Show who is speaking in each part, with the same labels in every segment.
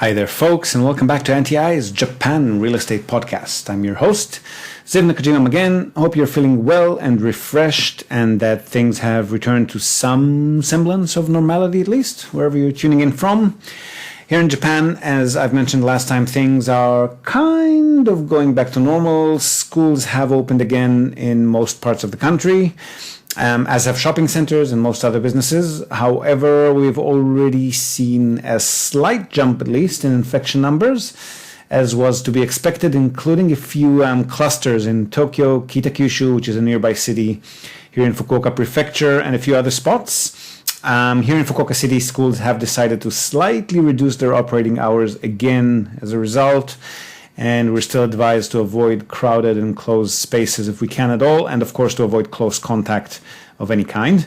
Speaker 1: Hi there, folks, and welcome back to NTI's Japan Real Estate Podcast. I'm your host, Ziv Nakajima again. Hope you're feeling well and refreshed and that things have returned to some semblance of normality, at least, wherever you're tuning in from. Here in Japan, as I've mentioned last time, things are kind of going back to normal. Schools have opened again in most parts of the country, as have shopping centers and most other businesses. However, we've already seen a slight jump, at least, in infection numbers, as was to be expected, including a few clusters in Tokyo, Kitakyushu, which is a nearby city here in Fukuoka Prefecture, and a few other spots. Here in Fukuoka City, schools have decided to slightly reduce their operating hours again as a result. And we're still advised to avoid crowded and closed spaces if we can at all, and of course to avoid close contact of any kind.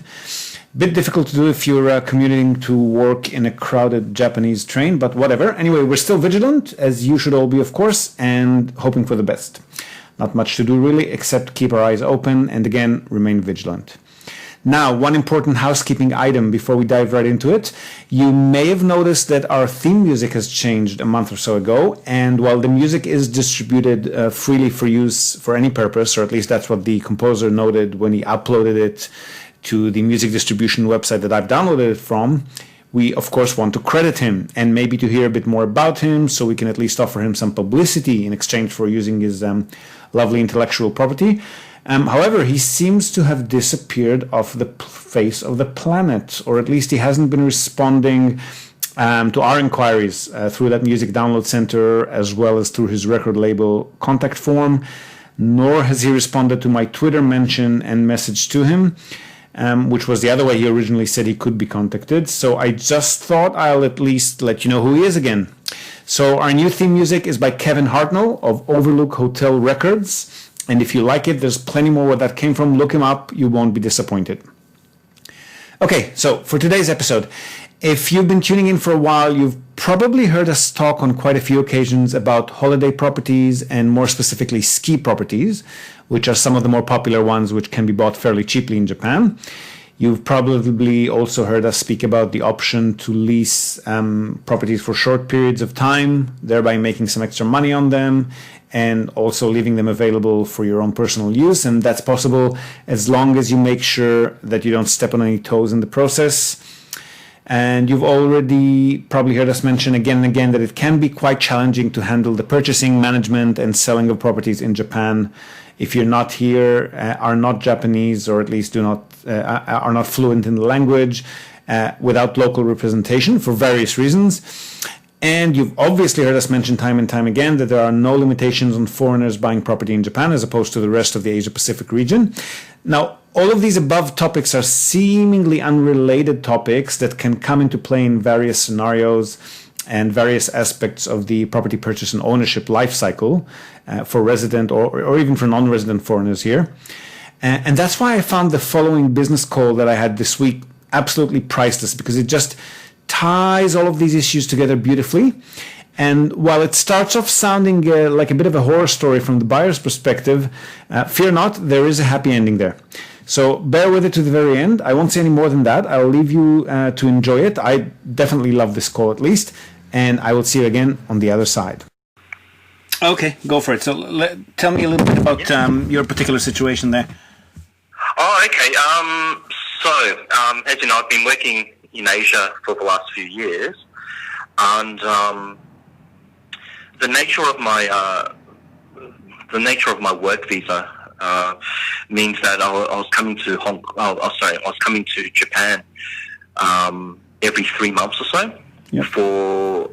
Speaker 1: Bit difficult to do if you're commuting to work in a crowded Japanese train, but whatever. Anyway, we're still vigilant, as you should all be, of course, and hoping for the best. Not much to do really, except keep our eyes open and again, remain vigilant. Now, one important housekeeping item before we dive right into it. You may have noticed that our theme music has changed a month or so ago, and while the music is distributed freely for use for any purpose, or at least that's what the composer noted when he uploaded it to the music distribution website that I've downloaded it from, we of course want to credit him and maybe to hear a bit more about him so we can at least offer him some publicity in exchange for using his lovely intellectual property. However, he seems to have disappeared off the face of the planet, or at least he hasn't been responding to our inquiries through that music download center, as well as through his record label contact form, nor has he responded to my Twitter mention and message to him, which was the other way he originally said he could be contacted. So I just thought I'll at least let you know who he is again. So our new theme music is by Kevin Hartnell of Overlook Hotel Records. And if you like it, there's plenty more where that came from. Look him up. You won't be disappointed. Okay, so for today's episode, if you've been tuning in for a while, you've probably heard us talk on quite a few occasions about holiday properties and more specifically ski properties, which are some of the more popular ones which can be bought fairly cheaply in Japan. You've probably also heard us speak about the option to lease properties for short periods of time, thereby making some extra money on them, and also leaving them available for your own personal use. And that's possible as long as you make sure that you don't step on any toes in the process. And you've already probably heard us mention again and again that it can be quite challenging to handle the purchasing, management, and selling of properties in Japan if you're not here, are not Japanese, or at least are not fluent in the language, without local representation for various reasons. And you've obviously heard us mention time and time again that there are no limitations on foreigners buying property in Japan as opposed to the rest of the Asia-Pacific region. Now, all of these above topics are seemingly unrelated topics that can come into play in various scenarios and various aspects of the property purchase and ownership life cycle for resident or even for non-resident foreigners here. And that's why I found the following business call that I had this week absolutely priceless, because it just ties all of these issues together beautifully. And while it starts off sounding like a bit of a horror story from the buyer's perspective, fear not, there is a happy ending there. So bear with it to the very end. I won't say any more than that. I'll leave you to enjoy it. I definitely love this call at least. And I will see you again on the other side. Okay, go for it. So tell me a little bit about your particular situation there.
Speaker 2: Oh, okay. As you know, I've been working in Asia for the last few years, and the nature of my work visa means that I was coming to Japan every 3 months or so. Yep. For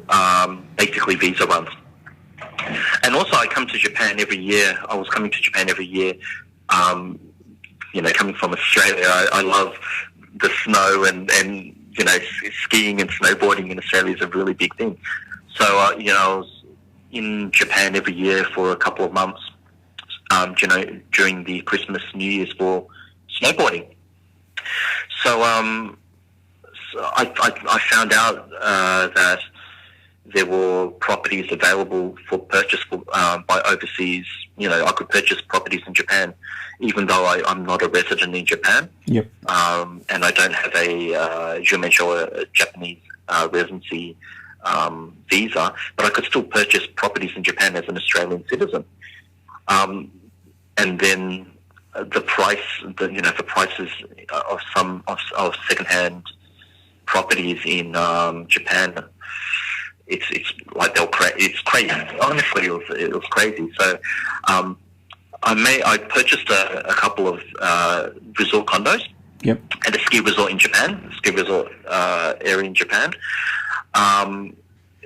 Speaker 2: basically visa runs. And also I come to Japan every year. I was coming to Japan every year, coming from Australia. I love the snow and skiing and snowboarding in Australia is a really big thing. So, I was in Japan every year for a couple of months, during the Christmas, New Year's for snowboarding. So, I found out that there were properties available for purchase by overseas. I could purchase properties in Japan, even though I'm not a resident in Japan.
Speaker 1: Yep.
Speaker 2: And I don't have a Japanese residency visa, but I could still purchase properties in Japan as an Australian citizen. And then the prices of some of secondhand properties in Japan, it's like it's crazy. Honestly, it was crazy. So I purchased a couple of resort condos.
Speaker 1: Yep.
Speaker 2: At a ski resort in Japan, ski resort area in Japan.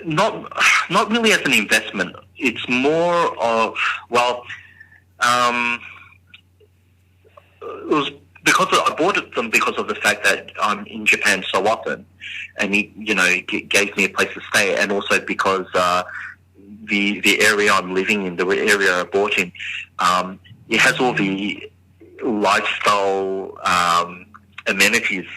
Speaker 2: Not really as an investment. It's more of it was because I bought them because of the fact that I'm in Japan so often, and it gave me a place to stay, and also because the area I'm living in, the area I bought in, it has all the lifestyle amenities,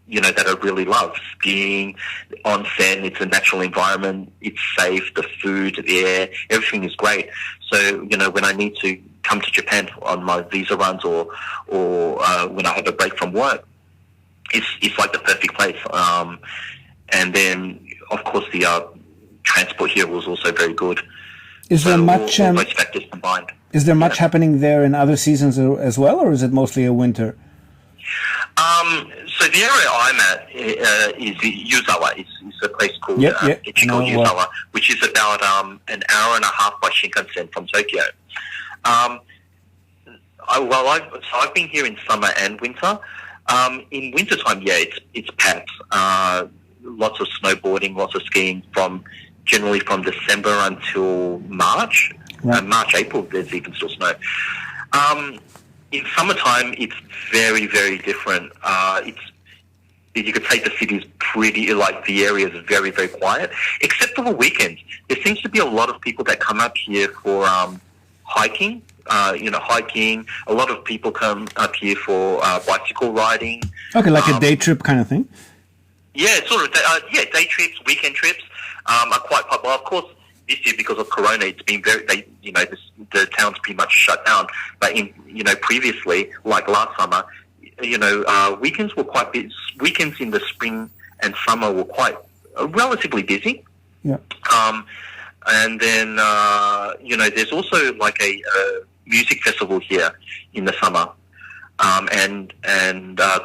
Speaker 2: that I really love. Skiing, onsen, it's a natural environment, it's safe, the food, the air, everything is great. So, when I need to come to Japan on my visa runs or when I have a break from work, it's like the perfect place. And then, of course, the transport here was also very good.
Speaker 1: Is there much?
Speaker 2: All those factors combined.
Speaker 1: Is there much happening there in other seasons as well, or is it mostly a winter?
Speaker 2: So the area I'm at is Yuzawa. It's a place called Ichigo Yuzawa, which is about an hour and a half by Shinkansen from Tokyo. I've been here in summer and winter. In wintertime, it's packed. Lots of snowboarding, lots of skiing generally from December until March.
Speaker 1: Right.
Speaker 2: March, April, there's even still snow. In summertime, it's very, very different. You could say the city's pretty, like the area is very, very quiet, except for the weekends. There seems to be a lot of people that come up here for hiking. Hiking. A lot of people come up here for bicycle riding.
Speaker 1: Okay, like a day trip kind of thing.
Speaker 2: Yeah, sort of. Day trips, weekend trips are quite popular. Of course, this year because of Corona, it's been the town's pretty much shut down. But previously, like last summer, weekends were quite busy. Weekends in the spring and summer were quite relatively busy.
Speaker 1: Yeah.
Speaker 2: And then there's also like a music festival here in the summer,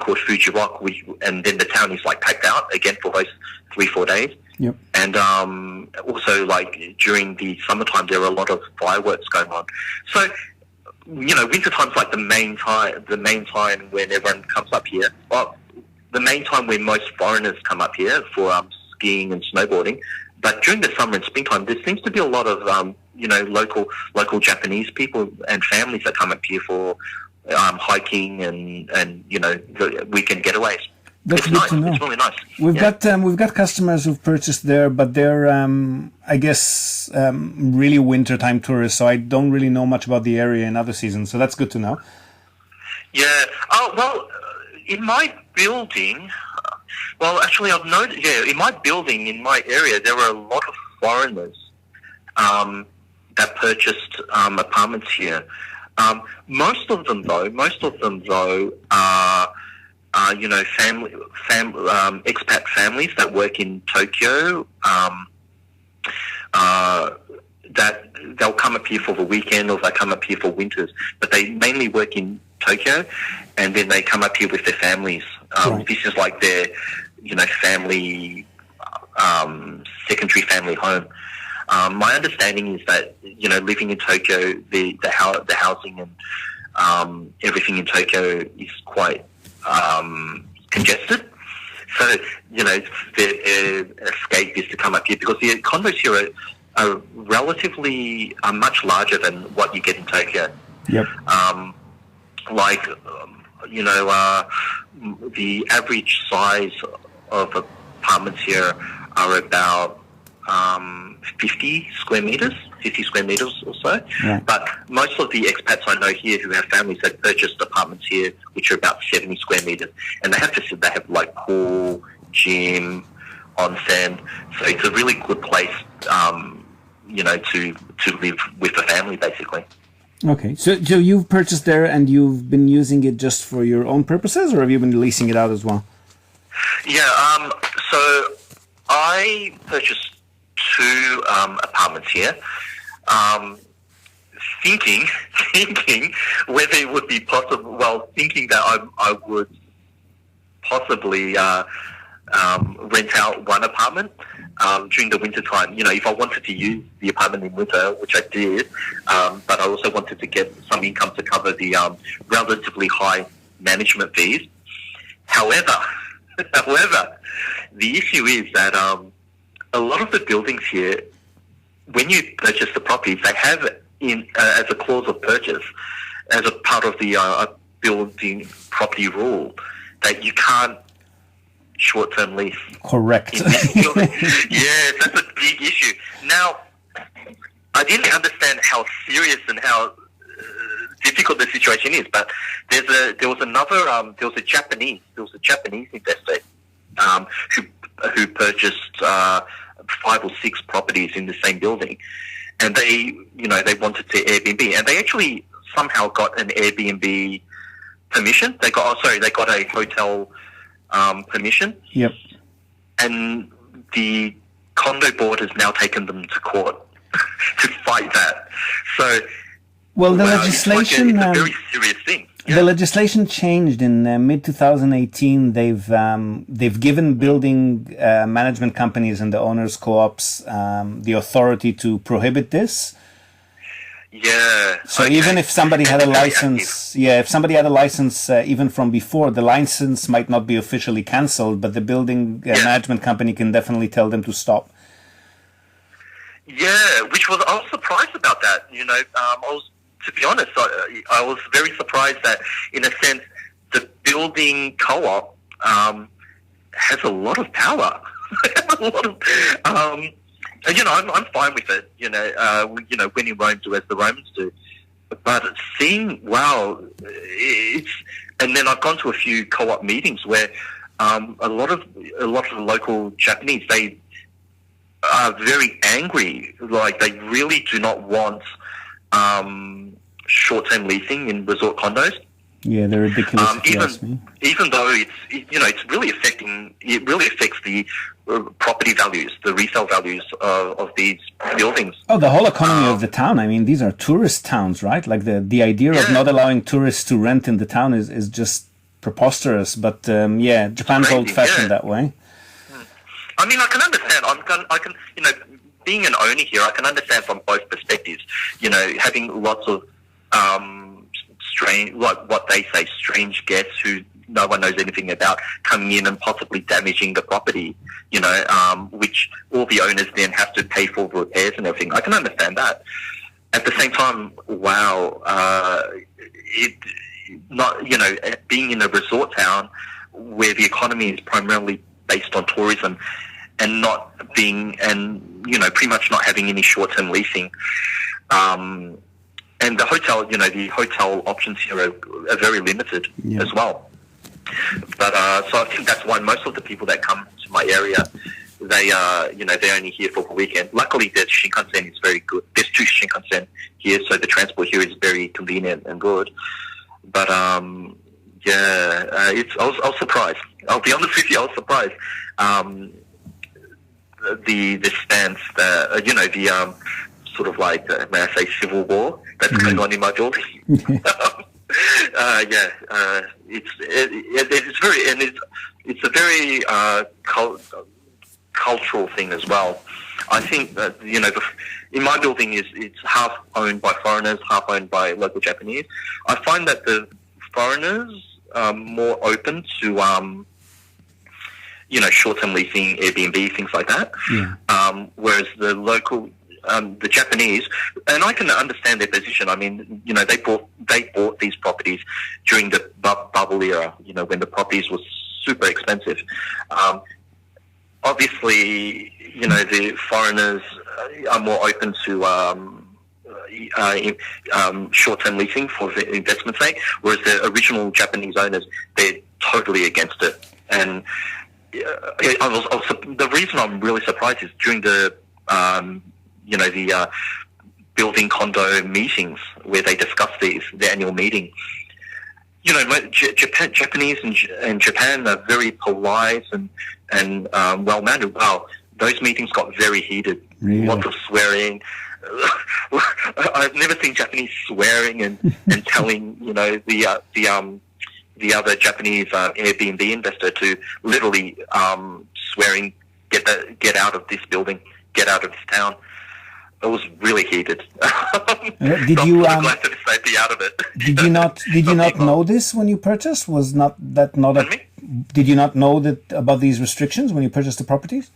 Speaker 2: called Fuji Rock. And then the town is like packed out again for those 3-4 days.
Speaker 1: Yep.
Speaker 2: And also, like during the summertime, there are a lot of fireworks going on. So, wintertime's like the main time when everyone comes up here. Well, the main time when most foreigners come up here for skiing and snowboarding. But during the summer and springtime, there seems to be a lot of local Japanese people and families that come up here for hiking and the weekend getaways.
Speaker 1: That's good to know.
Speaker 2: It's really nice.
Speaker 1: We've got customers who've purchased there, but they're I guess really wintertime tourists. So I don't really know much about the area in other seasons. So that's good to know.
Speaker 2: Yeah. Oh well, in my building. Well, actually, I've noticed. Yeah, in my building, in my area, there were a lot of foreigners that purchased apartments here. Most of them though are expat families that work in Tokyo. That they'll come up here for the weekend or they come up here for winters, but they mainly work in Tokyo, and then they come up here with their families.
Speaker 1: Right.
Speaker 2: This is like their, family, secondary family home. My understanding is that living in Tokyo, the housing and everything in Tokyo is quite congested. So their escape is to come up here because the condos here are relatively much larger than what you get in Tokyo.
Speaker 1: Yep.
Speaker 2: The average size of apartments here are about 50 square meters or so.
Speaker 1: Yeah.
Speaker 2: But most of the expats I know here who have families have purchased apartments here, which are about 70 square meters, and they have like pool, gym, onsen. So it's a really good place, to live with a family, basically.
Speaker 1: Okay, so you've purchased there and you've been using it just for your own purposes, or have you been leasing it out as well?
Speaker 2: Yeah, so I purchased 2 apartments here, thinking whether it would be possible. Well, thinking that I would possibly rent out one apartment during the winter time. If I wanted to use the apartment in winter, which I did, but I also wanted to get some income to cover the relatively high management fees. However, the issue is that a lot of the buildings here, when you purchase the properties, they have as a clause of purchase, as a part of the building property rule, that you can't short-term lease.
Speaker 1: Correct.
Speaker 2: Yes, that's a big issue. Now, I didn't understand how serious and how difficult the situation is, but there was a Japanese investor who purchased 5 or 6 properties in the same building, and they wanted to Airbnb, and they actually somehow got an Airbnb permission. They got a hotel permission.
Speaker 1: Yep.
Speaker 2: And the condo board has now taken them to court to fight that. So,
Speaker 1: well, the legislation.
Speaker 2: It's a very serious thing. Yeah.
Speaker 1: The legislation changed in mid 2018. They've given building management companies and the owners co-ops the authority to prohibit this.
Speaker 2: Yeah.
Speaker 1: So even if somebody had a license, even from before, the license might not be officially cancelled, but the building management company can definitely tell them to stop.
Speaker 2: Yeah, I was surprised about that. To be honest, I was very surprised that, in a sense, the building co-op has a lot of power. I'm fine with it. When in Rome, do as the Romans do. But seeing, and then I've gone to a few co-op meetings where a lot of the local Japanese, they are very angry. Like, they really do not want short-term leasing in resort condos. Yeah, they're ridiculous. Even though it's really affects the property values, the resale values of these buildings.
Speaker 1: Oh, the whole economy of the town. I mean, these are tourist towns, right? Like the idea of not allowing tourists to rent in the town is just preposterous. But Japan's old-fashioned that way.
Speaker 2: I mean, I can understand. I can being an owner here, I can understand from both perspectives. Having lots of strange, like what they say, strange guests who no one knows anything about coming in and possibly damaging the property, which all the owners then have to pay for repairs and everything. I can understand that. At the same time, being in a resort town where the economy is primarily based on tourism and pretty much not having any short-term leasing, and the hotel options here are very limited as well. But so I think that's why most of the people that come to my area, they're only here for the weekend. Luckily, the Shinkansen is very good. There's 2 Shinkansen here, so the transport here is very convenient and good. But I was surprised. I'll be honest with you, I was surprised. The stance, the sort of like, may I say, civil war that's going on in my building. It's a very cultural thing as well. I think that in my building it's half owned by foreigners, half owned by local Japanese. I find that the foreigners are more open to short-term leasing, Airbnb, things like that. Yeah. Whereas the local, the Japanese, and I can understand their position. I mean, they bought these properties during the bubble era, when the properties were super expensive. Obviously, the foreigners are more open to short-term leasing for the investment sake, whereas the original Japanese owners, they're totally against it. And the reason I'm really surprised is during the the building condo meetings where they discuss the annual meeting. Japanese and Japan are very polite and well-mannered. Wow, those meetings got very heated
Speaker 1: Really?
Speaker 2: Lots of swearing. I've never seen Japanese swearing and telling, the other Japanese Airbnb investor to literally swearing, get out of this building, get out of this town. It was really heated.
Speaker 1: Did you?
Speaker 2: Glad to say be out of it.
Speaker 1: Did you not? Did you not know this when you purchased? Was not that not a? Did you not know that about these restrictions when you purchased the properties?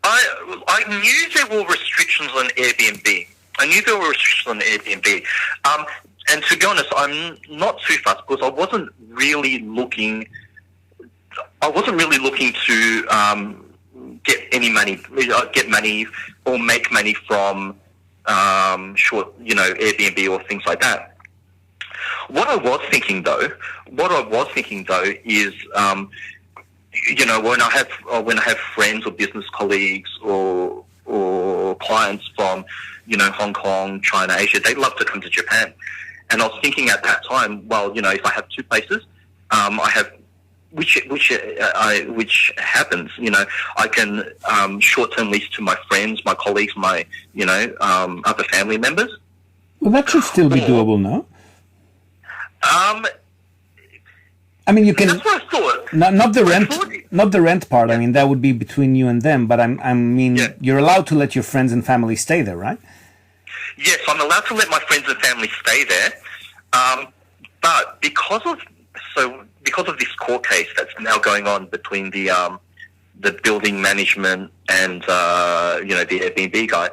Speaker 2: I knew there were restrictions on Airbnb. And to be honest, I'm not too fussed because I wasn't really looking to get money or make money from Airbnb or things like that. What I was thinking though is when I have friends or business colleagues or clients from Hong Kong, China, Asia, they love to come to Japan. And I was thinking at that time, well, if I have two places, I have which happens, I can short-term lease to my friends, my colleagues, my other family members.
Speaker 1: Well, that should still be doable, no? I mean, you can.
Speaker 2: That's what I thought.
Speaker 1: Not the rent part. Yeah. I mean, that would be between you and them. But you're allowed to let your friends and family stay there, right?
Speaker 2: Yes, I'm allowed to let my friends and family stay there. But because of this court case that's now going on between the building management and the Airbnb guy,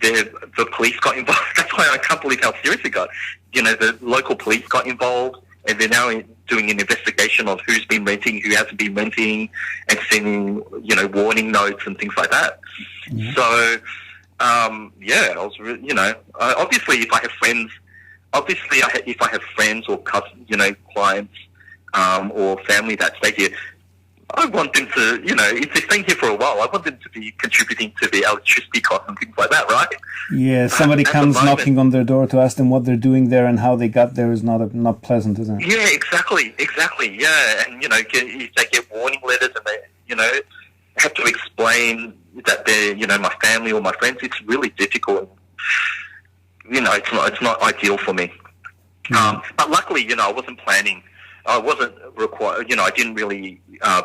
Speaker 2: the police got involved. That's why I can't believe how serious it got. The local police got involved, and they're now doing an investigation of who's been renting, who hasn't been renting, and sending warning notes and things like that. Mm-hmm. So I was obviously if I have friends or cousins, clients or family that stay here, I want them to, if they're staying here for a while, I want them to be contributing to the electricity costs and things like that, right?
Speaker 1: Yeah, somebody comes knocking on their door to ask them what they're doing there and how they got there is not pleasant, isn't it?
Speaker 2: Yeah, exactly, yeah. And, if they get warning letters and they, have to explain that they're, my family or my friends, it's really difficult. It's not ideal for me. Mm-hmm. But luckily, I wasn't planning. I wasn't required. I didn't really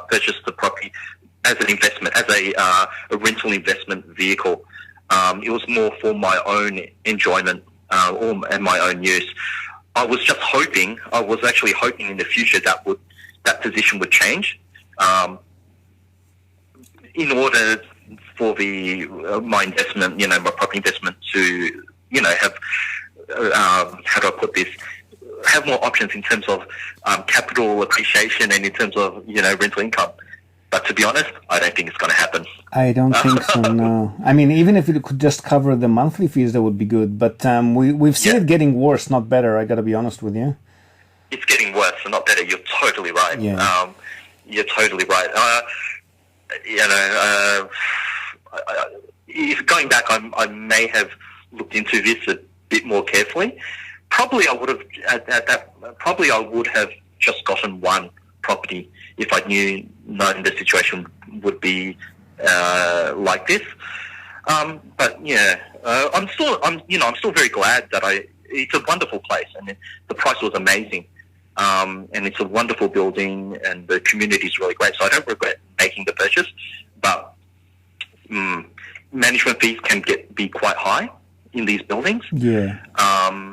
Speaker 2: purchase the property as an investment, as a rental investment vehicle. It was more for my own enjoyment and my own use. I was actually hoping in the future that position would change, in order for my investment, my property investment to, have how do I put this? Have more options in terms of capital appreciation and in terms of rental income. But to be honest, I don't think it's going to happen.
Speaker 1: I don't think so. No, I mean, even if it could just cover the monthly fees, that would be good. But we've seen it getting worse, not better. I got to be honest with you.
Speaker 2: It's getting worse and not better. You're totally right. Yeah. You're totally right. If going back, I may have looked into this a bit more carefully. Probably I would have just gotten one property if I known the situation would be like this. But yeah, I'm still very glad that it's a wonderful place and the price was amazing. And it's a wonderful building and the community is really great. So I don't regret making the purchase, but management fees can be quite high in these buildings. Yeah.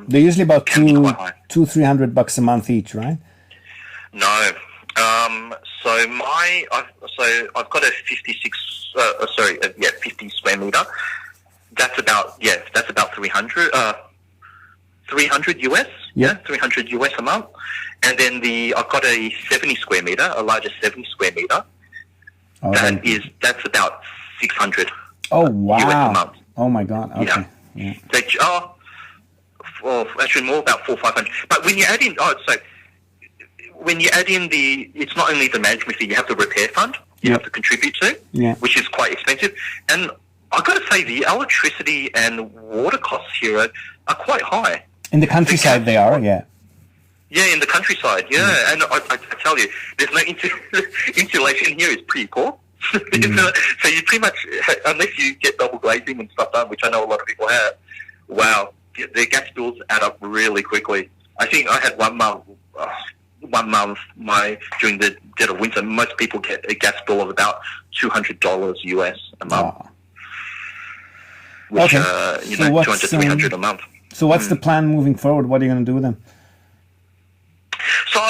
Speaker 1: They're usually about $200-$300 a month each, right?
Speaker 2: No. So I've got a 50 square meter. That's about 300 US. Yeah, 300 US a month. And then I've got a 70 square meter, a larger 70 square meter. Oh, that's about 600.
Speaker 1: Oh wow!
Speaker 2: US a month.
Speaker 1: Oh my God! Okay.
Speaker 2: Yeah. Actually more about 400-500. But when you add in, it's not only the management fee, you have the repair fund you have to contribute to, which is quite expensive. And I've got to say, the electricity and water costs here are quite high.
Speaker 1: In the countryside, they are, yeah.
Speaker 2: Yeah, in the countryside, yeah. And I tell you, there's no insulation here is pretty poor. So you pretty much, unless you get double glazing and stuff done, which I know a lot of people have, wow, their gas bills add up really quickly. I think I had one month, during the dead of winter, most people get a gas bill of about $200 US a month.
Speaker 1: Wow.
Speaker 2: Which,
Speaker 1: Okay.
Speaker 2: you
Speaker 1: So
Speaker 2: know,
Speaker 1: what's,
Speaker 2: 200, 300 a month.
Speaker 1: So what's the plan moving forward? What are you going to do with them?
Speaker 2: So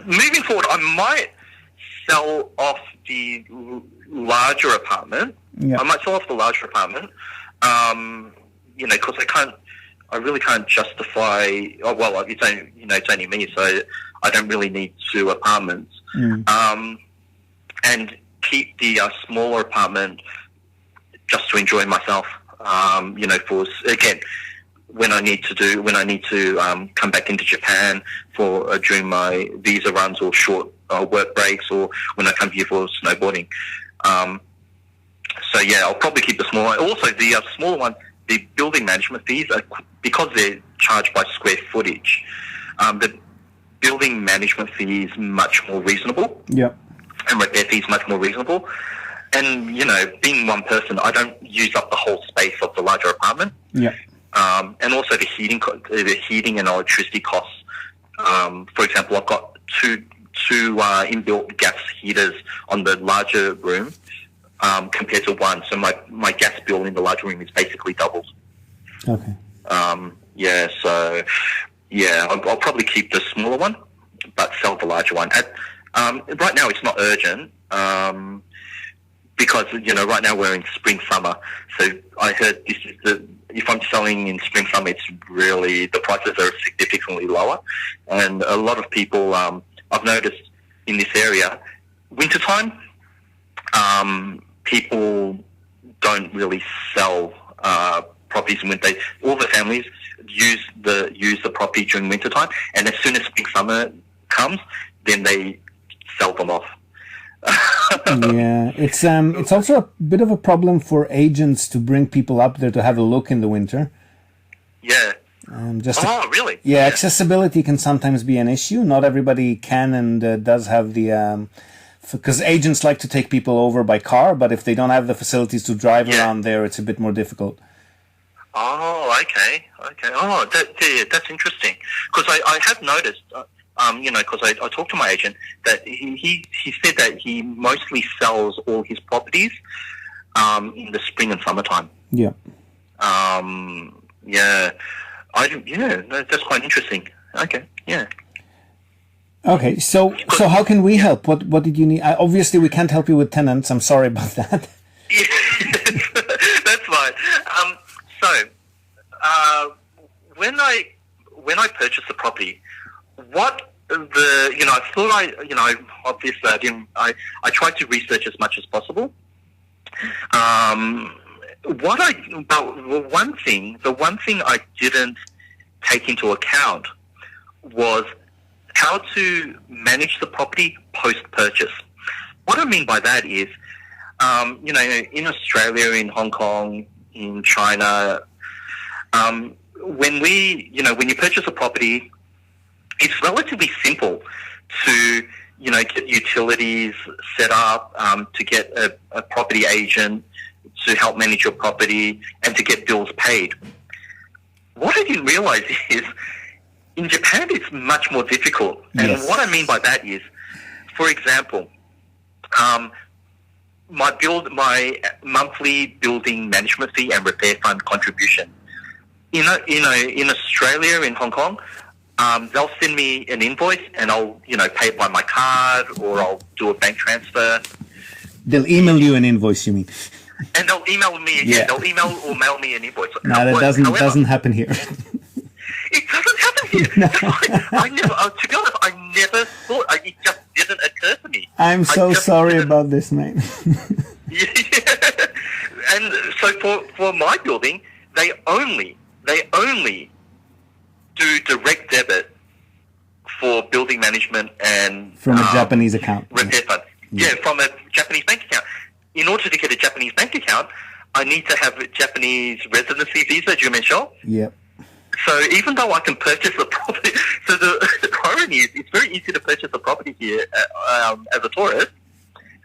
Speaker 2: moving forward, I might sell off the larger apartment.
Speaker 1: Yeah.
Speaker 2: I might sell off the larger apartment, because I really can't justify. Oh, well, it's only me, so I don't really need two apartments. And keep the smaller apartment just to enjoy myself. For again, when I need to come back into Japan for during my visa runs or short work breaks, or when I come here for snowboarding. So yeah, I'll probably keep the small one. Also, the smaller one, the building management fees, because they're charged by square footage, the building management fee is much more reasonable.
Speaker 1: Yeah.
Speaker 2: And repair fees much more reasonable. And, being one person, I don't use up the whole space of the larger apartment.
Speaker 1: Yeah.
Speaker 2: And also the heating and electricity costs. For example, I've got two inbuilt gas heaters on the larger room compared to one. So my gas bill in the larger room is basically doubled.
Speaker 1: Okay.
Speaker 2: I'll probably keep the smaller one, but sell the larger one. Right now, it's not urgent. Because, right now we're in spring, summer. So I heard if I'm selling in spring, summer, it's really, the prices are significantly lower. And a lot of people, I've noticed in this area, wintertime, people don't really sell properties in winter. All the families use the property during wintertime. And as soon as spring, summer comes, then they sell them off.
Speaker 1: Yeah, it's also a bit of a problem for agents to bring people up there to have a look in the winter.
Speaker 2: Yeah. Really?
Speaker 1: Yeah, accessibility can sometimes be an issue. Not everybody can and does have the because agents like to take people over by car, but if they don't have the facilities to drive around there, it's a bit more difficult.
Speaker 2: Oh, okay. Oh, that's interesting. Because I have noticed. Because I talked to my agent that he said that he mostly sells all his properties in the spring and summertime.
Speaker 1: Yeah.
Speaker 2: That's quite interesting. Okay. Yeah.
Speaker 1: Okay. So how can we help? What did you need? Obviously, we can't help you with tenants. I'm sorry about that.
Speaker 2: Yeah, that's fine. When I purchased the property, I tried to research as much as possible. The one thing I didn't take into account was how to manage the property post-purchase. What I mean by that is, in Australia, in Hong Kong, in China, when you purchase a property, it's relatively simple to, get utilities set up, to get a property agent to help manage your property, and to get bills paid. What I didn't realize is, in Japan, it's much more difficult. And what I mean by that is, for example, my monthly building management fee and repair fund contribution. In Australia, in Hong Kong, they'll send me an invoice and I'll, pay it by my card or I'll do a bank transfer.
Speaker 1: They'll email you an invoice, you mean?
Speaker 2: And they'll email me, they'll email or mail me an invoice.
Speaker 1: No, that doesn't happen here.
Speaker 2: It doesn't happen here.
Speaker 1: No.
Speaker 2: I never, to be honest, I never thought, it just didn't occur to me.
Speaker 1: I'm so sorry about this, mate.
Speaker 2: Yeah. And so for my building, they only do direct debit for building management and
Speaker 1: from a Japanese account.
Speaker 2: Repair fund. Yeah, from a Japanese bank account. In order to get a Japanese bank account, I need to have a Japanese residency visa, Jumensho.
Speaker 1: Yep.
Speaker 2: So even though I can purchase a property, so the irony is it's very easy to purchase a property here as a tourist,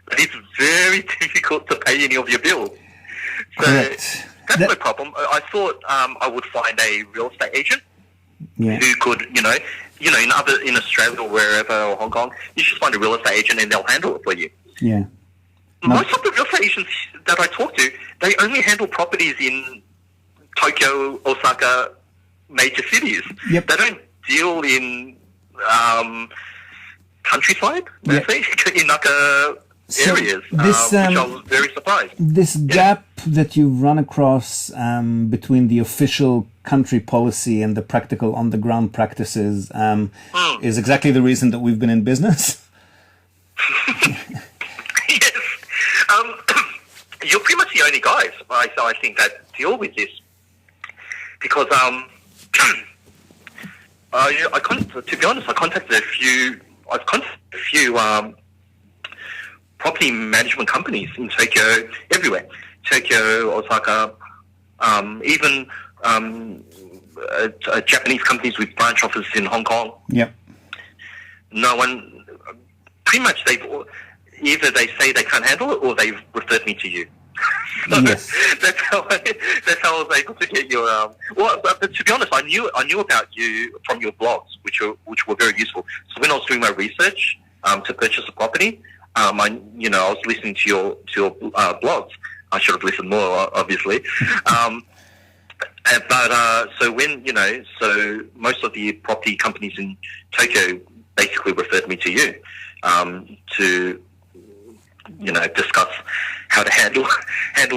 Speaker 2: but it's very difficult to pay any of your bills. So
Speaker 1: Correct.
Speaker 2: that's no problem. I thought I would find a real estate agent who could, in Australia or wherever, or Hong Kong, you just find a real estate agent and they'll handle it for you.
Speaker 1: Yeah.
Speaker 2: Most of the real estate agents that I talk to, they only handle properties in Tokyo, Osaka, major cities.
Speaker 1: Yep.
Speaker 2: They don't deal in countryside, let's say, in areas, which I was very surprised.
Speaker 1: This gap that you've run across between the official country policy and the practical on-the-ground practices is exactly the reason that we've been in business.
Speaker 2: Yes. You're pretty much the only guys, so I think, that deal with this. Because, to be honest, I've contacted a few property management companies in Tokyo, everywhere. Tokyo, Osaka, even Japanese companies with branch offices in Hong Kong.
Speaker 1: Yep.
Speaker 2: No one, pretty much either they say they can't handle it or they've referred me to you. So
Speaker 1: yes.
Speaker 2: that's how I was able to get your. But to be honest, I knew about you from your blogs, which were very useful. So when I was doing my research to purchase a property, I was listening to your blogs. I should have listened more, obviously. So most of the property companies in Tokyo basically referred me to you to discuss how to handle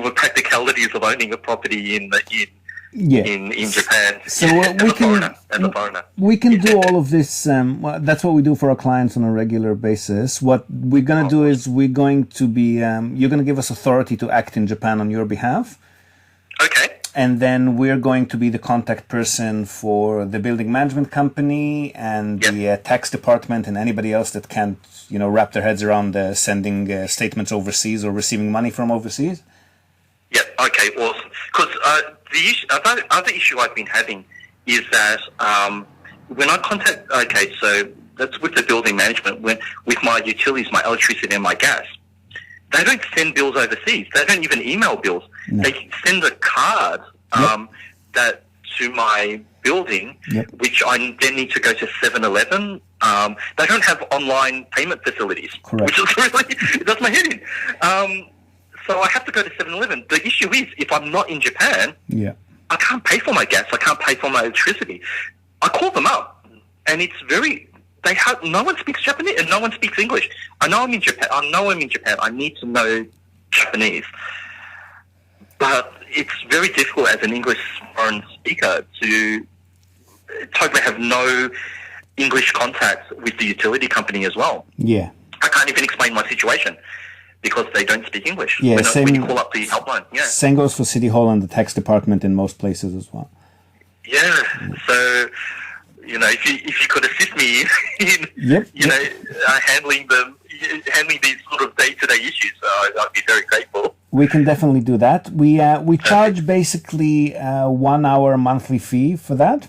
Speaker 2: the practicalities of owning a property in Japan.
Speaker 1: So
Speaker 2: as a foreigner.
Speaker 1: We can do all of this. That's what we do for our clients on a regular basis. What we're going to do is we're going to be. You're going to give us authority to act in Japan on your behalf.
Speaker 2: Okay.
Speaker 1: And then we're going to be the contact person for the building management company and the tax department and anybody else that can't, wrap their heads around sending statements overseas or receiving money from overseas.
Speaker 2: Yeah. Okay. Awesome. Because the other issue I've been having is that when I contact. Okay, so that's with the building management. With my utilities, my electricity and my gas, they don't send bills overseas. They don't even email bills. No. They send a card that to my building, which I then need to go to 7-Eleven. They don't have online payment facilities, which is really, it does my head in. So I have to go to 7-Eleven. The issue is, if I'm not in Japan, I can't pay for my gas. I can't pay for my electricity. I call them up, and it's very... no one speaks Japanese and no one speaks English. I know I'm in Japan. I need to know Japanese. But it's very difficult as an English foreign speaker to totally have no English contacts with the utility company as well. Yeah. I can't even explain my situation because they don't speak English when you call up the helpline. Yeah.
Speaker 1: Same goes for City Hall and the tax department in most places as well.
Speaker 2: Yeah. So... if you could assist me in, handling these sort of day-to-day issues, I'd be very grateful.
Speaker 1: We can definitely do that. We charge basically 1 hour monthly fee for that.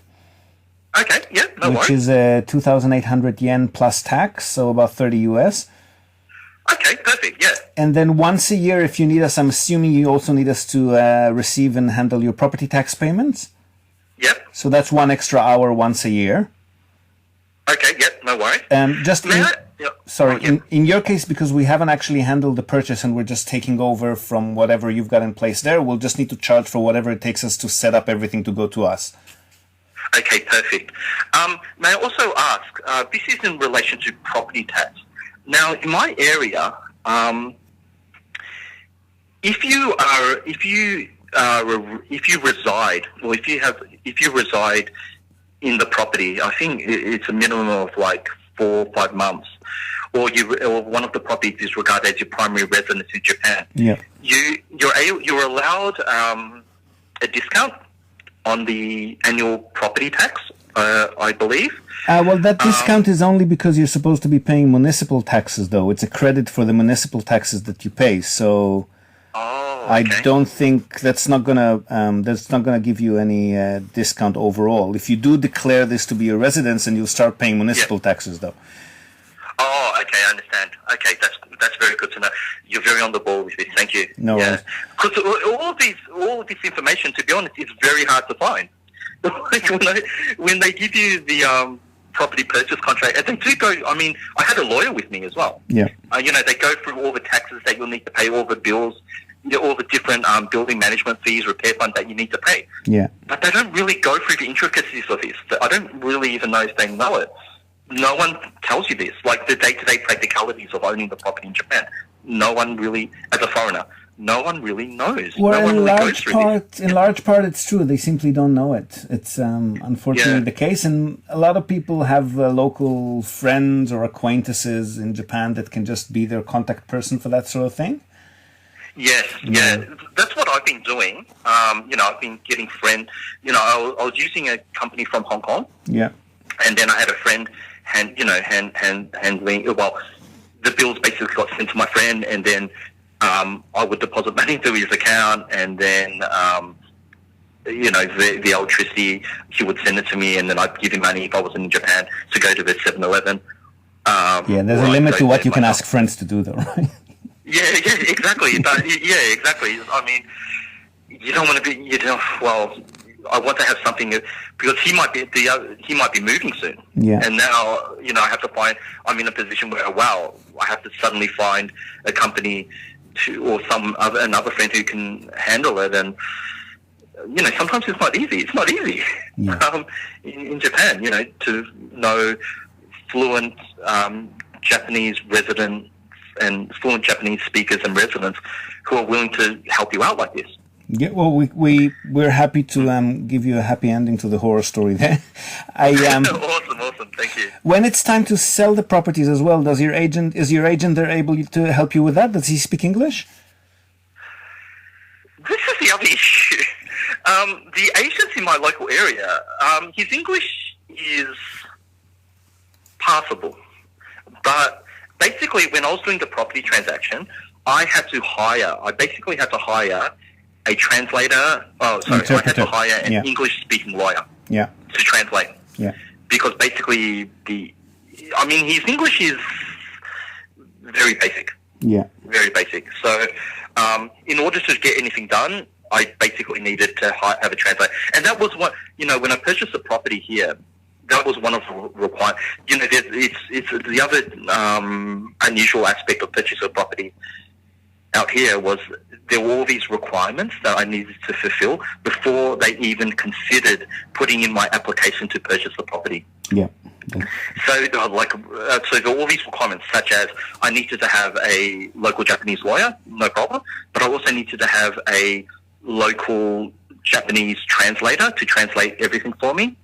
Speaker 2: Okay, yeah, no worries.
Speaker 1: Which is 2,800 yen plus tax, so about 30 US.
Speaker 2: Okay, perfect, yeah.
Speaker 1: And then once a year, if you need us, I'm assuming you also need us to receive and handle your property tax payments?
Speaker 2: Yep.
Speaker 1: So that's 1 extra hour once a year.
Speaker 2: Okay, yep, no worries.
Speaker 1: In your case, because we haven't actually handled the purchase and we're just taking over from whatever you've got in place there, we'll just need to charge for whatever it takes us to set up everything to go to us.
Speaker 2: Okay, perfect. May I also ask, this is in relation to property tax. Now, in my area, if you reside in the property, I think it's a minimum of like 4 or 5 months, or one of the properties is regarded as your primary residence in Japan. Yeah, you're allowed a discount on the annual property tax, I believe.
Speaker 1: Well, that discount is only because you're supposed to be paying municipal taxes, though. It's a credit for the municipal taxes that you pay, so... I don't think that's not gonna give you any discount overall. If you do declare this to be your residence, and you'll start paying municipal taxes, though.
Speaker 2: Oh, okay, I understand. Okay, That's very good to know. You're very on the ball with this. Thank you.
Speaker 1: No worries.
Speaker 2: Because all of this information, to be honest, is very hard to find. Like when they give you the property purchase contract, and they do go. I mean, I had a lawyer with me as well.
Speaker 1: Yeah.
Speaker 2: They go through all the taxes that you'll need to pay, all the bills, all the different building management fees, repair fund that you need to pay.
Speaker 1: Yeah.
Speaker 2: But they don't really go through the intricacies of this. I don't really even know if they know it. No one tells you this, like the day-to-day practicalities of owning the property in Japan. No one really, as a foreigner, no one really knows.
Speaker 1: Well,
Speaker 2: no one really goes through this.
Speaker 1: In large part, it's true. They simply don't know it. It's unfortunately the case, and a lot of people have local friends or acquaintances in Japan that can just be their contact person for that sort of thing.
Speaker 2: Yes, yeah. That's what I've been doing. I've been getting friends. I was using a company from Hong Kong.
Speaker 1: Yeah.
Speaker 2: And then I had a friend handling. Well, the bills basically got sent to my friend, and then I would deposit money into his account, and then the electricity, he would send it to me, and then I'd give him money if I wasn't in Japan to go to the 7-Eleven.
Speaker 1: There's a limit to what you can ask friends to do, though, right?
Speaker 2: Yeah, exactly. Exactly. I mean, you don't want to be, well, I want to have something because he might be moving soon.
Speaker 1: Yeah.
Speaker 2: And now, I have to find, I'm in a position where, I have to suddenly find a company or another friend who can handle it. And, sometimes it's not easy. It's not easy.
Speaker 1: Yeah.
Speaker 2: In Japan, to know fluent Japanese residents and fluent Japanese speakers and residents who are willing to help you out like this.
Speaker 1: Yeah, well, we're happy to give you a happy ending to the horror story there.
Speaker 2: Awesome, thank you.
Speaker 1: When it's time to sell the properties as well, is your agent there able to help you with that? Does he speak English?
Speaker 2: This is the other issue. The agent in my local area, his English is passable, but basically when I was doing the property transaction, I basically had to hire a translator. I had to hire an English-speaking lawyer.
Speaker 1: Yeah.
Speaker 2: To translate.
Speaker 1: Yeah.
Speaker 2: Because basically his English is very basic.
Speaker 1: Yeah.
Speaker 2: Very basic. So, in order to get anything done, I basically needed to have a translator, and that was what when I purchased a property here. That was one of the requirements. It's the other unusual aspect of purchasing a property out here was there were all these requirements that I needed to fulfill before they even considered putting in my application to purchase the property.
Speaker 1: Yeah.
Speaker 2: So there were all these requirements, such as I needed to have a local Japanese lawyer, no problem, but I also needed to have a local Japanese translator to translate everything for me.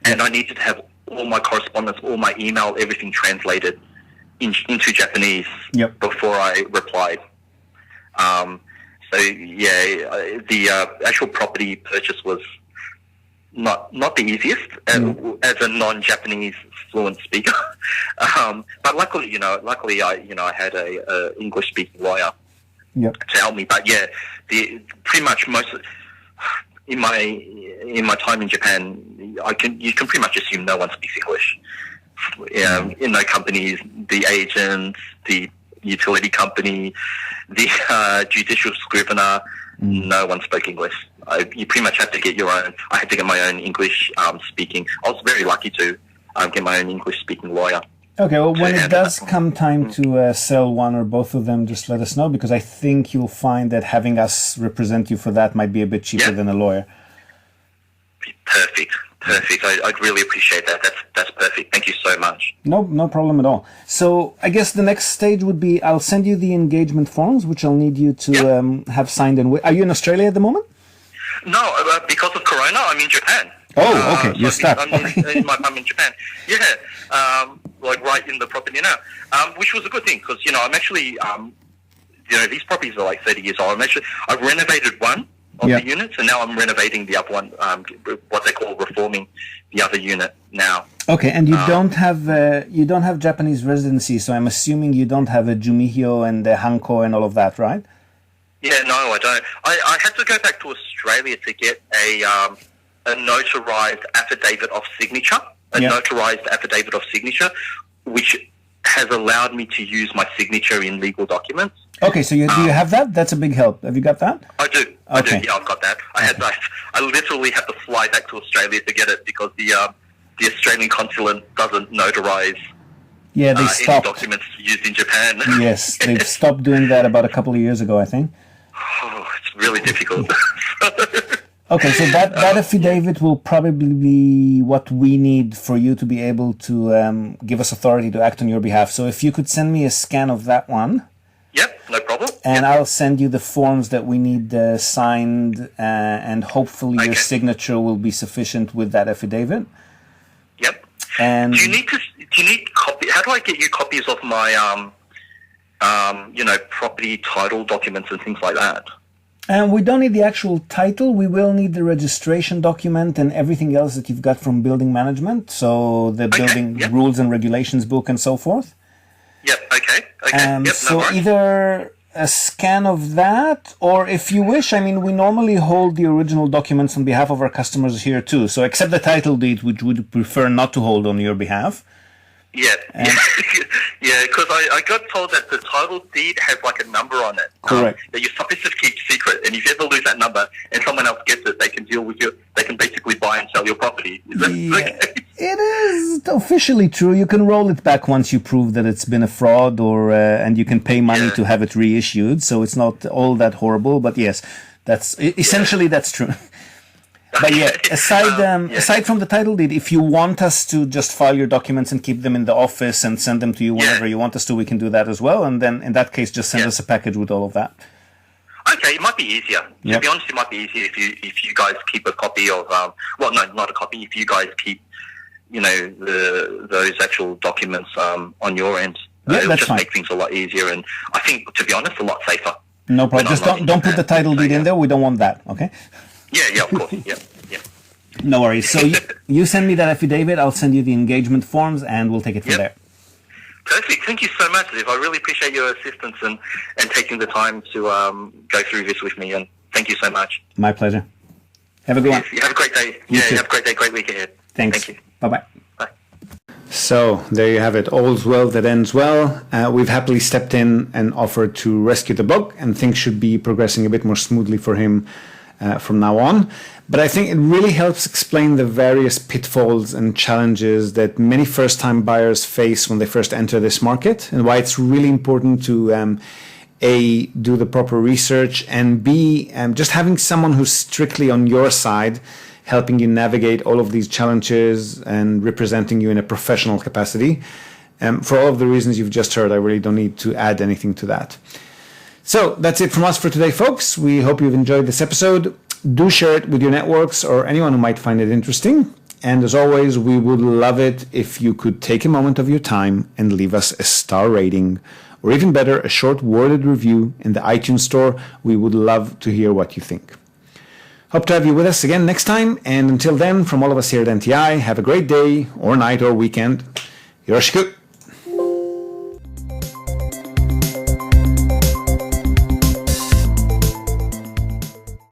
Speaker 2: And I needed to have all my correspondence, all my email, everything translated into Japanese before I replied. The actual property purchase was not the easiest as a non-Japanese fluent speaker. But luckily, I had a English-speaking lawyer to help me. But pretty much in my time in Japan, you can pretty much assume no one speaks English. In no companies, the agents, the utility company, the judicial scrivener, no one spoke English. You pretty much have to get your own. I had to get my own English speaking. I was very lucky to get my own English speaking lawyer.
Speaker 1: Okay, well, when it does come time to sell one or both of them, just let us know, because I think you'll find that having us represent you for that might be a bit cheaper than a lawyer.
Speaker 2: Perfect. I'd really appreciate that. That's perfect. Thank you so much.
Speaker 1: No problem at all. So I guess the next stage would be I'll send you the engagement forms, which I'll need you to have signed. Are you in Australia at the moment?
Speaker 2: No, because of Corona, I'm in Japan.
Speaker 1: Oh, okay. You're stuck.
Speaker 2: I'm in Japan. Yeah, right in the property now, which was a good thing because I'm actually, these properties are like 30 years old. I've renovated one of the units, and now I'm renovating the other one. What they call reforming the other unit now. Okay, and
Speaker 1: you don't have Japanese residency, so I'm assuming you don't have a Jumihyo and the Hanko and all of that, right?
Speaker 2: Yeah, no, I don't. I had to go back to Australia to get a notarized affidavit of signature. Notarized affidavit of signature, which has allowed me to use my signature in legal documents.
Speaker 1: Okay, so do you have that? That's a big help. Have you got that?
Speaker 2: I do. I
Speaker 1: Okay.
Speaker 2: do. Yeah, I've got that. I literally had to fly back to Australia to get it because the Australian consulate doesn't notarize
Speaker 1: Yeah, they
Speaker 2: any
Speaker 1: stopped.
Speaker 2: documents used in Japan.
Speaker 1: Yes, they've stopped doing that about a couple of years ago, I think.
Speaker 2: Oh, it's really difficult.
Speaker 1: Okay, so that affidavit will probably be what we need for you to be able to give us authority to act on your behalf. So if you could send me a scan of that one,
Speaker 2: Yep, no problem.
Speaker 1: and
Speaker 2: Yep.
Speaker 1: I'll send you the forms that we need signed, and hopefully your
Speaker 2: Okay.
Speaker 1: signature will be sufficient with that affidavit.
Speaker 2: Yep.
Speaker 1: And
Speaker 2: Do you need copy? How do I get you copies of my property title documents and things like that?
Speaker 1: we don't need the actual title. We will need the registration document and everything else that you've got from building management. So the building
Speaker 2: yep.
Speaker 1: rules and regulations book and so forth.
Speaker 2: Yep. Okay. Yep. No
Speaker 1: So
Speaker 2: worries.
Speaker 1: either a scan of that, or if you wish, I mean, we normally hold the original documents on behalf of our customers here too. So except the title deed, which would prefer not to hold on your behalf.
Speaker 2: Yeah. Yeah. Because I got told that the title deed has like a number on it.
Speaker 1: Correct.
Speaker 2: That you're supposed to keep secret, and if you ever lose that number and someone else gets it, they can deal with you. They can basically buy and sell your property. Is that the case?
Speaker 1: It is officially true. You can roll it back once you prove that it's been a fraud, or and you can pay money to have it reissued. So it's not all that horrible. But yes, that's essentially that's true. But yeah, aside from the title deed, if you want us to just file your documents and keep them in the office and send them to you whenever you want us to, we can do that as well. And then in that case, just send us a package with all of that.
Speaker 2: Okay, it might be easier. To be honest, it might be easier if you guys keep a copy of not a copy. If you guys keep those actual documents on your end, it'll just make things a lot easier, and I think, to be honest, a lot safer.
Speaker 1: No problem. Just don't put the title deed in there. We don't want that. Okay.
Speaker 2: Yeah, of course. Yeah.
Speaker 1: No worries. So you send me that affidavit. I'll send you the engagement forms, and we'll take it from there.
Speaker 2: Perfect. Thank you so much, Liv. I really appreciate your assistance and taking the time to go through this with me. And thank you so much.
Speaker 1: My pleasure. Have a good one.
Speaker 2: You have a great day.
Speaker 1: You too.
Speaker 2: Have a great day. Great week ahead.
Speaker 1: Thanks.
Speaker 2: Thank you.
Speaker 1: Bye-bye.
Speaker 2: Bye.
Speaker 1: So there you have it. All's well that ends well. We've happily stepped in and offered to rescue the bug, and things should be progressing a bit more smoothly for him from now on. But I think it really helps explain the various pitfalls and challenges that many first-time buyers face when they first enter this market, and why it's really important to A, do the proper research, and B, just having someone who's strictly on your side, helping you navigate all of these challenges and representing you in a professional capacity. For all of the reasons you've just heard, I really don't need to add anything to that. So that's it from us for today, folks. We hope you've enjoyed this episode. Do share it with your networks or anyone who might find it interesting. And as always, we would love it if you could take a moment of your time and leave us a star rating, or even better, a short worded review in the iTunes store. We would love to hear what you think. Hope to have you with us again next time. And until then, from all of us here at NTI, have a great day or night or weekend. Yoroshiku.